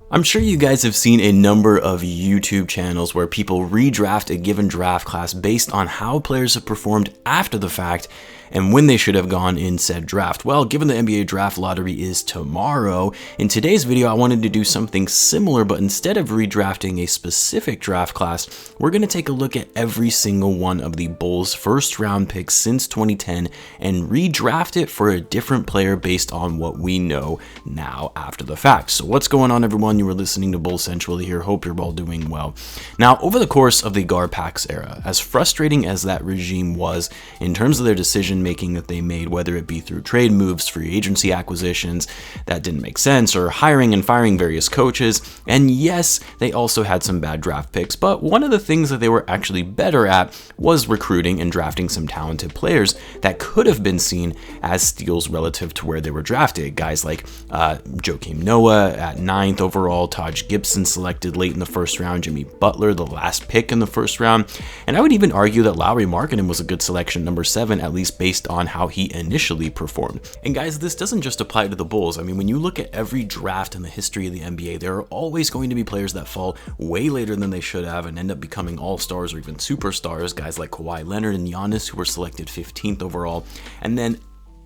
I'm sure you guys have seen a number of YouTube channels where people redraft a given draft class based on how players have performed after the fact and when they should have gone in said draft. Well, given the NBA draft lottery is tomorrow, in today's video I wanted to do something similar, but instead of redrafting a specific draft class, we're going to take a look at every single one of the Bulls' first round picks since 2010 and redraft it for a different player based on what we know now after the fact. So what's going on, everyone? You were listening to Bull Central here. Hope you're all doing well. Now, over the course of the Garpax era, as frustrating as that regime was in terms of their decision making that they made, whether it be through trade moves, free agency acquisitions that didn't make sense, or hiring and firing various coaches, and yes, they also had some bad draft picks, but one of the things that they were actually better at was recruiting and drafting some talented players that could have been seen as steals relative to where they were drafted. Guys like Joakim Noah at 9th overall, Taj Gibson selected late in the first round, Jimmy Butler the last pick in the first round, and I would even argue that Lauri Markkanen was a good selection, number 7, at least based on how he initially performed. And guys, this doesn't just apply to the Bulls. I mean, when you look at every draft in the history of the NBA, there are always going to be players that fall way later than they should have and end up becoming all-stars or even superstars, guys like Kawhi Leonard and Giannis, who were selected 15th overall. And then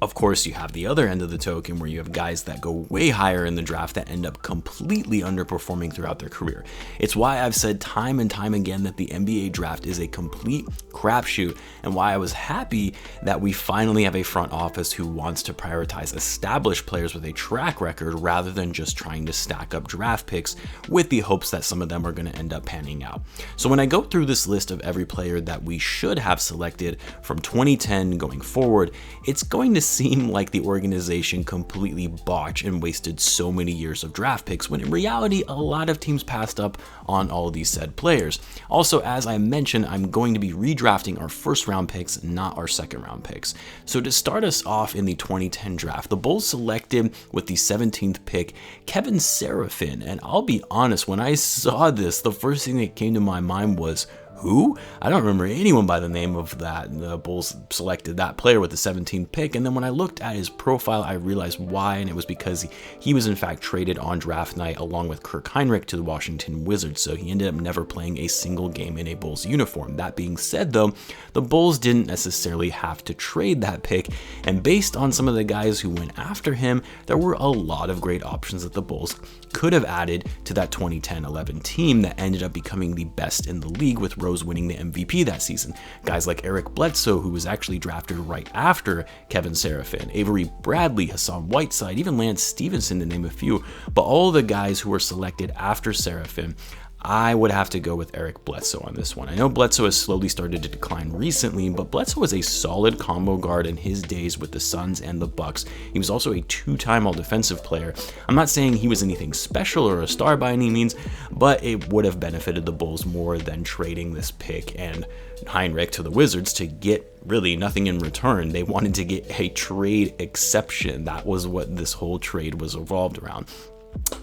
of course, you have the other end of the token where you have guys that go way higher in the draft that end up completely underperforming throughout their career. It's why I've said time and time again that the NBA draft is a complete crapshoot, and why I was happy that we finally have a front office who wants to prioritize established players with a track record rather than just trying to stack up draft picks with the hopes that some of them are going to end up panning out. So when I go through this list of every player that we should have selected from 2010 going forward, it's going to seem like the organization completely botched and wasted so many years of draft picks, when in reality a lot of teams passed up on all of these said players. Also, as I mentioned, I'm going to be redrafting our first round picks, not our second round picks. So to start us off in the 2010 draft, the Bulls selected with the 17th pick Kevin Seraphin, and I'll be honest, when I saw this, the first thing that came to my mind was, who? I don't remember anyone by the name of that. The Bulls selected that player with the 17th pick, and then when I looked at his profile, I realized why, and it was because he was in fact traded on draft night along with Kirk Hinrich to the Washington Wizards, so he ended up never playing a single game in a Bulls uniform. That being said, though, the Bulls didn't necessarily have to trade that pick, and based on some of the guys who went after him, there were a lot of great options that the Bulls could have added to that 2010-11 team that ended up becoming the best in the league, with Rose winning the MVP that season. Guys like Eric Bledsoe, who was actually drafted right after Kevin Seraphin, Avery Bradley, Hassan Whiteside, even Lance Stevenson, to name a few. But all the guys who were selected after Seraphin, I would have to go with Eric Bledsoe on this one. I know Bledsoe has slowly started to decline recently, but Bledsoe was a solid combo guard in his days with the Suns and the Bucks. He was also a 2-time all-defensive player. I'm not saying he was anything special or a star by any means, but it would have benefited the Bulls more than trading this pick and Heinrich to the Wizards to get really nothing in return. They wanted to get a trade exception. That was what this whole trade was revolved around.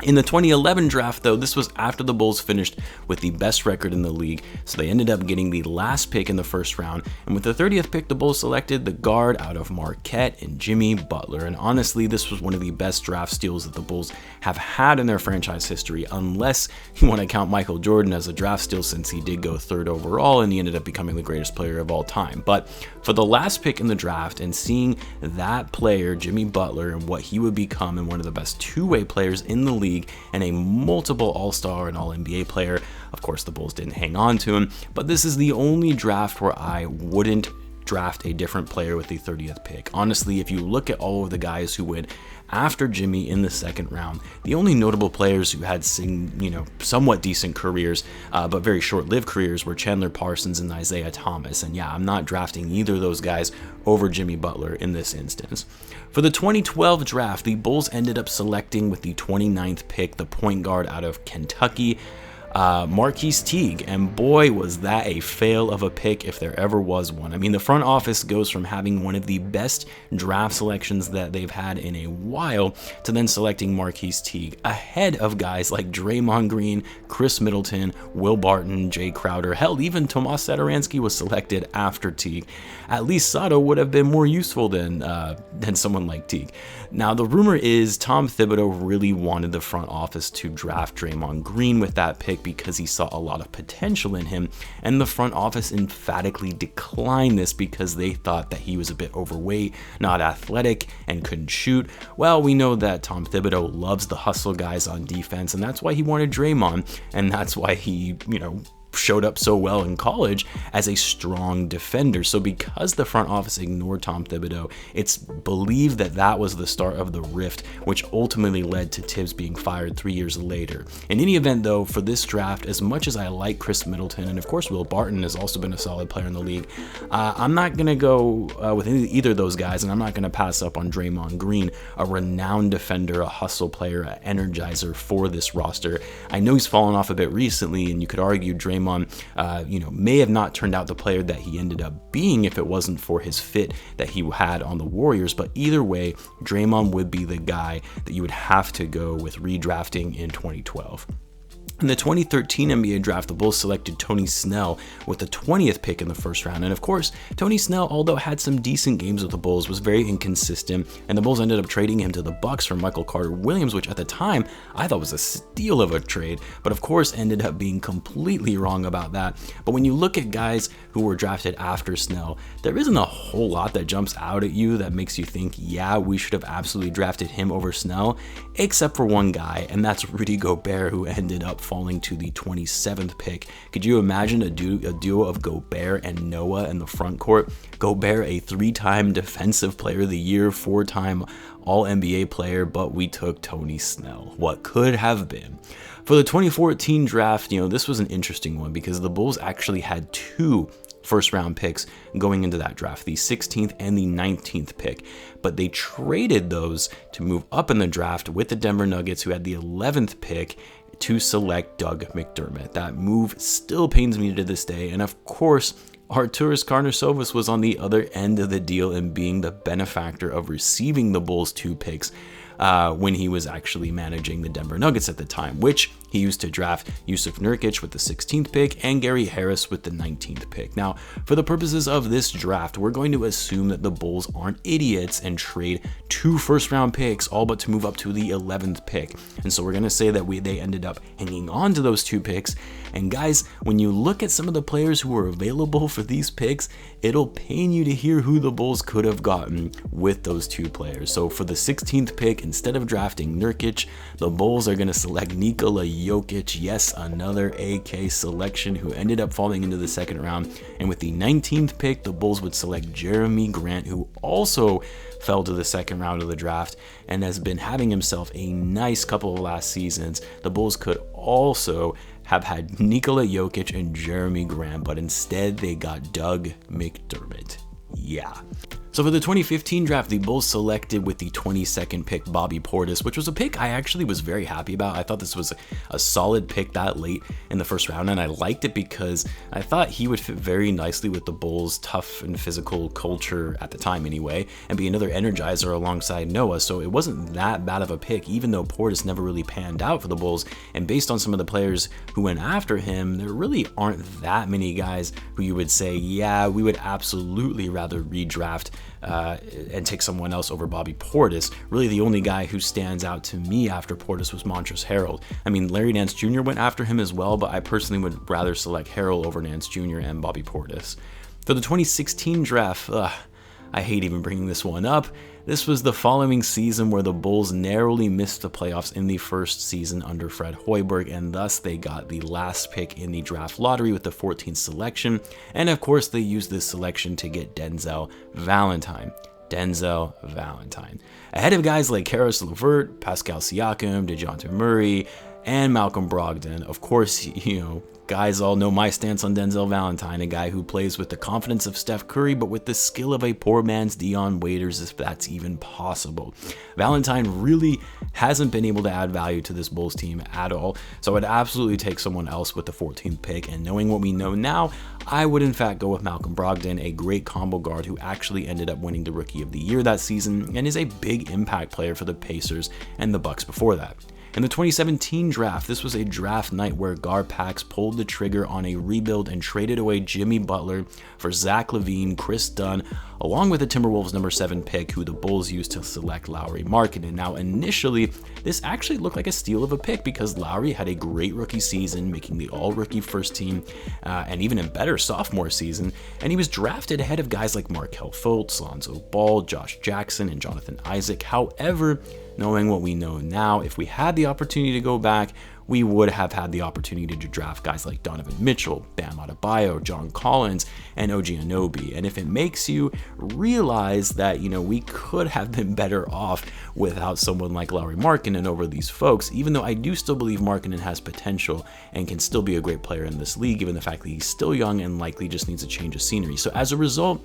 In the 2011 draft, though, this was after the Bulls finished with the best record in the league, so they ended up getting the last pick in the first round, and with the 30th pick, the Bulls selected the guard out of Marquette and Jimmy Butler, and honestly, this was one of the best draft steals that the Bulls have had in their franchise history, unless you want to count Michael Jordan as a draft steal, since he did go 3rd overall and he ended up becoming the greatest player of all time. But for the last pick in the draft, and seeing that player, Jimmy Butler, and what he would become, and one of the best two-way players in the league and a multiple all-star and all-NBA player. Of course, the Bulls didn't hang on to him, but this is the only draft where I wouldn't draft a different player with the 30th pick. Honestly, if you look at all of the guys who went after Jimmy in the second round, the only notable players who had somewhat decent careers, but very short-lived careers, were Chandler Parsons and Isaiah Thomas. And yeah, I'm not drafting either of those guys over Jimmy Butler in this instance. For the 2012 draft, the Bulls ended up selecting with the 29th pick the point guard out of Kentucky, Markkanen Teague, and boy was that a fail of a pick if there ever was one. I mean, the front office goes from having one of the best draft selections that they've had in a while to then selecting Markkanen Teague ahead of guys like Draymond Green, Chris Middleton, Will Barton, Jay Crowder. Hell, even Tomas Satoransky was selected after Teague. At least Sato would have been more useful than someone like Teague. Now, the rumor is Tom Thibodeau really wanted the front office to draft Draymond Green with that pick because he saw a lot of potential in him, and the front office emphatically declined this because they thought that he was a bit overweight, not athletic, and couldn't shoot. Well, we know that Tom Thibodeau loves the hustle guys on defense, and that's why he wanted Draymond, and that's why he, showed up so well in college as a strong defender. So because the front office ignored Tom Thibodeau, it's believed that that was the start of the rift, which ultimately led to Tibbs being fired 3 years later. In any event, though, for this draft, as much as I like Chris Middleton, and of course Will Barton has also been a solid player in the league, I'm not going to go with either of those guys, and I'm not going to pass up on Draymond Green, a renowned defender, a hustle player, an energizer for this roster. I know he's fallen off a bit recently, and you could argue Draymond may have not turned out the player that he ended up being if it wasn't for his fit that he had on the Warriors. But either way, Draymond would be the guy that you would have to go with redrafting in 2012. In the 2013 NBA draft, the Bulls selected Tony Snell with the 20th pick in the first round. And of course, Tony Snell, although had some decent games with the Bulls, was very inconsistent, and the Bulls ended up trading him to the Bucks for Michael Carter-Williams, which at the time I thought was a steal of a trade, but of course ended up being completely wrong about that. But when you look at guys who were drafted after Snell, there isn't a whole lot that jumps out at you that makes you think, yeah, we should have absolutely drafted him over Snell, except for one guy, and that's Rudy Gobert, who ended up falling to the 27th pick. Could you imagine a duo of Gobert and Noah in the front court? Gobert, a 3-time Defensive Player of the Year, 4-time All-NBA player, but we took Tony Snell. What could have been? For the 2014 draft, this was an interesting one because the Bulls actually had 2 first-round picks going into that draft, the 16th and the 19th pick, but they traded those to move up in the draft with the Denver Nuggets, who had the 11th pick, to select Doug McDermott. That move still pains me to this day, and of course, Arturas Karnisovas was on the other end of the deal in being the benefactor of receiving the Bulls' 2 picks when he was actually managing the Denver Nuggets at the time, which he used to draft Yusuf Nurkic with the 16th pick and Gary Harris with the 19th pick. Now, for the purposes of this draft, we're going to assume that the Bulls aren't idiots and trade 2 first-round picks all but to move up to the 11th pick. And so we're going to say that they ended up hanging on to those 2 picks. And guys, when you look at some of the players who were available for these picks, it'll pain you to hear who the Bulls could have gotten with those 2 players. So for the 16th pick, instead of drafting Nurkic, the Bulls are going to select Nikola Jokic, yes, another AK selection, who ended up falling into the second round. And with the 19th pick, the Bulls would select Jeremy Grant, who also fell to the second round of the draft and has been having himself a nice couple of last seasons. The Bulls could also have had Nikola Jokic and Jeremy Grant, but instead they got Doug McDermott. Yeah. So for the 2015 draft, the Bulls selected with the 22nd pick Bobby Portis, which was a pick I actually was very happy about. I thought this was a solid pick that late in the first round, and I liked it because I thought he would fit very nicely with the Bulls' tough and physical culture at the time anyway, and be another energizer alongside Noah. So it wasn't that bad of a pick, even though Portis never really panned out for the Bulls. And based on some of the players who went after him, there really aren't that many guys who you would say, yeah, we would absolutely rather redraft and take someone else over Bobby Portis. Really, the only guy who stands out to me after Portis was Montrezl Harrell. I mean, Larry Nance Jr. went after him as well, but I personally would rather select Harrell over Nance Jr. and Bobby Portis. For the 2016 draft, I hate even bringing this one up. This was the following season where the Bulls narrowly missed the playoffs in the first season under Fred Hoiberg, and thus they got the last pick in the draft lottery with the 14th selection. And of course, they used this selection to get Denzel Valentine. Ahead of guys like Karis LeVert, Pascal Siakam, DeJounte Murray, and Malcolm Brogdon. Of course, guys all know my stance on Denzel Valentine, a guy who plays with the confidence of Steph Curry, but with the skill of a poor man's Dion Waiters, if that's even possible. Valentine really hasn't been able to add value to this Bulls team at all, so I'd absolutely take someone else with the 14th pick, and knowing what we know now, I would in fact go with Malcolm Brogdon, a great combo guard who actually ended up winning the Rookie of the Year that season, and is a big impact player for the Pacers and the Bucks before that. In the 2017 draft, this was a draft night where Garpax pulled the trigger on a rebuild and traded away Jimmy Butler for Zach Lavine, Chris Dunn, along with the Timberwolves number 7 pick, who the Bulls used to select Lauri Markkanen. Now, initially, this actually looked like a steal of a pick because Lauri had a great rookie season, making the all-rookie first team, and even a better sophomore season, and he was drafted ahead of guys like Markelle Fultz, Lonzo Ball, Josh Jackson, and Jonathan Isaac. However, knowing what we know now, if we had the opportunity to go back, we would have had the opportunity to draft guys like Donovan Mitchell, Bam Adebayo, John Collins, and OG Anunoby. And if it makes you realize that, we could have been better off without someone like Lauri Markkanen over these folks, even though I do still believe Markkanen has potential and can still be a great player in this league, given the fact that he's still young and likely just needs a change of scenery. So as a result,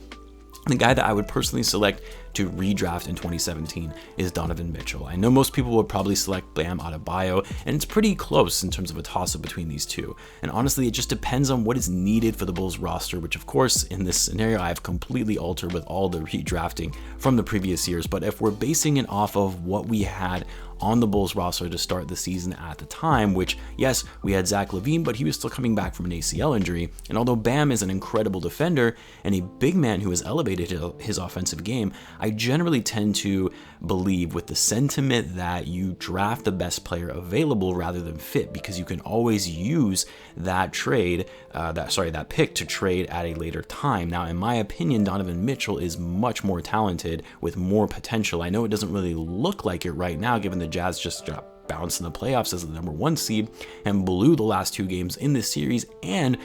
the guy that I would personally select to redraft in 2017 is Donovan Mitchell. I know most people would probably select Bam Adebayo, and it's pretty close in terms of a toss-up between these two. And honestly, it just depends on what is needed for the Bulls roster, which of course, in this scenario, I have completely altered with all the redrafting from the previous years. But if we're basing it off of what we had on the Bulls roster to start the season at the time, which, yes, we had Zach Lavine, but he was still coming back from an ACL injury. And although Bam is an incredible defender and a big man who has elevated his offensive game, I generally tend to believe with the sentiment that you draft the best player available rather than fit, because you can always use that that pick to trade at a later time. Now, in my opinion, Donovan Mitchell is much more talented with more potential. I know it doesn't really look like it right now, given the Jazz just got bounced in the playoffs as the number 1 seed and blew the last 2 games in this series, and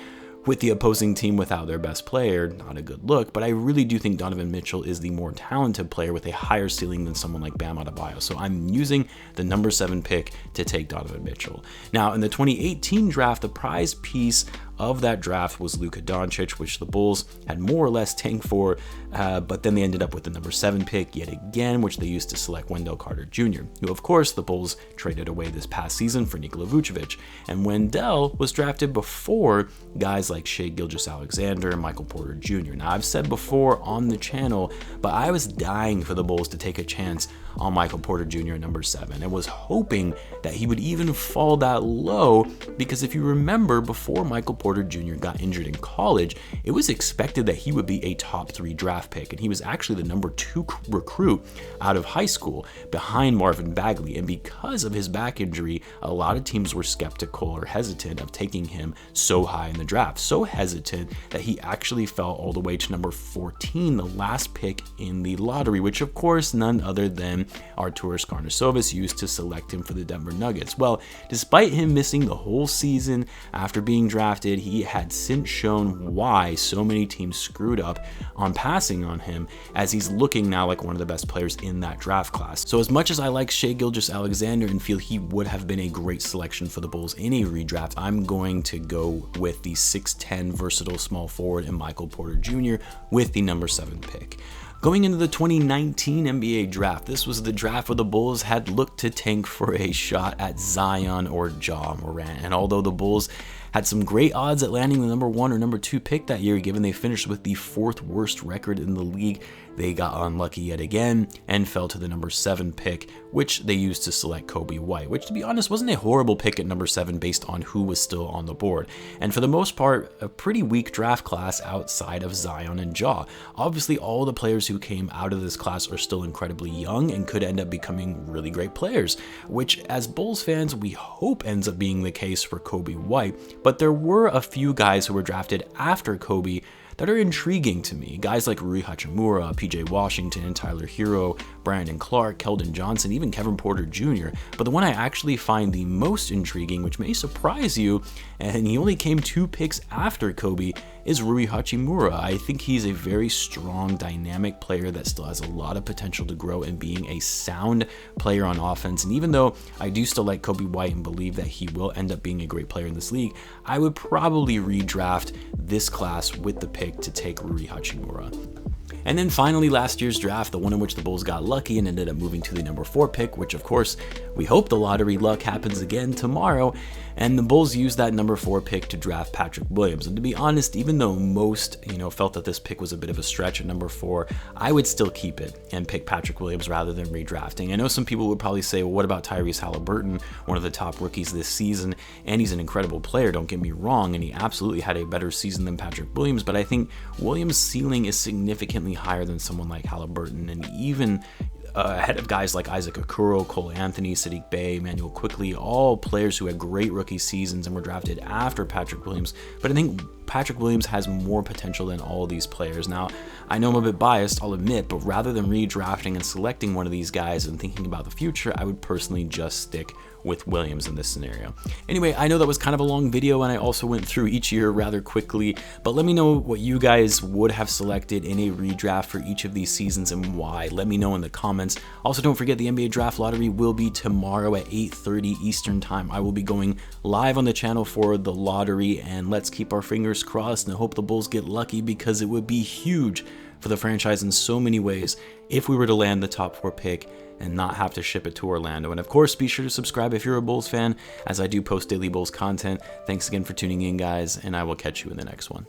with the opposing team without their best player, not a good look, but I really do think Donovan Mitchell is the more talented player with a higher ceiling than someone like Bam Adebayo. So I'm using the number 7 pick to take Donovan Mitchell. Now, in the 2018 draft, the prize piece of that draft was Luka Doncic, which the Bulls had more or less tanked for, but then they ended up with the number 7 pick yet again, which they used to select Wendell Carter Jr., who of course the Bulls traded away this past season for Nikola Vucevic. And Wendell was drafted before guys like Shai Gilgeous-Alexander and Michael Porter Jr. Now, I've said before on the channel, but I was dying for the Bulls to take a chance on Michael Porter Jr. at number 7 and was hoping that he would even fall that low, because if you remember, before Michael Porter Jr. got injured in college, it was expected that he would be a top 3 draft pick, and he was actually the number 2 recruit out of high school behind Marvin Bagley. And because of his back injury, a lot of teams were skeptical or hesitant of taking him so high in the draft, so hesitant that he actually fell all the way to number 14, the last pick in the lottery, which of course none other than Arturas Karnisovas used to select him for the Denver Nuggets. Well, despite him missing the whole season after being drafted, he had since shown why so many teams screwed up on passing on him, as he's looking now like one of the best players in that draft class. So as much as I like Shai Gilgeous-Alexander and feel he would have been a great selection for the Bulls in a redraft, I'm going to go with the 6'10" versatile small forward and Michael Porter Jr. with the number 7 pick. Going into the 2019 NBA draft, this was the draft where the Bulls had looked to tank for a shot at Zion or Ja Morant. And although the Bulls had some great odds at landing the number 1 or number 2 pick that year, given they finished with the 4th worst record in the league, they got unlucky yet again and fell to the number 7 pick, which they used to select Coby White, which to be honest wasn't a horrible pick at number 7 based on who was still on the board. And for the most part, a pretty weak draft class outside of Zion and Ja. Obviously, all the players who came out of this class are still incredibly young and could end up becoming really great players, which as Bulls fans, we hope ends up being the case for Coby White. But there were a few guys who were drafted after Coby that are intriguing to me. Guys like Rui Hachimura, PJ Washington, Tyler Hero, Brandon Clark, Keldon Johnson, even Kevin Porter Jr. But the one I actually find the most intriguing, which may surprise you, and he only came 2 picks after Coby, is Rui Hachimura. I think he's a very strong, dynamic player that still has a lot of potential to grow in being a sound player on offense. And even though I do still like Coby White and believe that he will end up being a great player in this league, I would probably redraft this class with the pick to take Rui Hachimura. And then finally, last year's draft, the one in which the Bulls got lucky and ended up moving to the number 4 pick, which of course, we hope the lottery luck happens again tomorrow. And the Bulls used that number 4 pick to draft Patrick Williams. And to be honest, even though most, felt that this pick was a bit of a stretch at number 4, I would still keep it and pick Patrick Williams rather than redrafting. I know some people would probably say, well, what about Tyrese Halliburton, one of the top rookies this season? And he's an incredible player, don't get me wrong, and he absolutely had a better season than Patrick Williams, but I think Williams' ceiling is significantly higher than someone like Halliburton, and even ahead of guys like Isaac Okoro, Cole Anthony, Saddiq Bey, Emmanuel Quickley, all players who had great rookie seasons and were drafted after Patrick Williams. But I think Patrick Williams has more potential than all of these players. Now, I know I'm a bit biased, I'll admit, but rather than redrafting and selecting one of these guys and thinking about the future, I would personally just stick with Williams in this scenario. Anyway, I know that was kind of a long video and I also went through each year rather quickly, but let me know what you guys would have selected in a redraft for each of these seasons and why. Let me know in the comments. Also, don't forget the NBA Draft Lottery will be tomorrow at 8:30 Eastern Time. I will be going live on the channel for the lottery, and let's keep our fingers crossed and hope the Bulls get lucky, because it would be huge for the franchise in so many ways if we were to land the top 4 pick and not have to ship it to Orlando. And of course, be sure to subscribe if you're a Bulls fan, as I do post daily Bulls content. Thanks again for tuning in, guys, and I will catch you in the next one.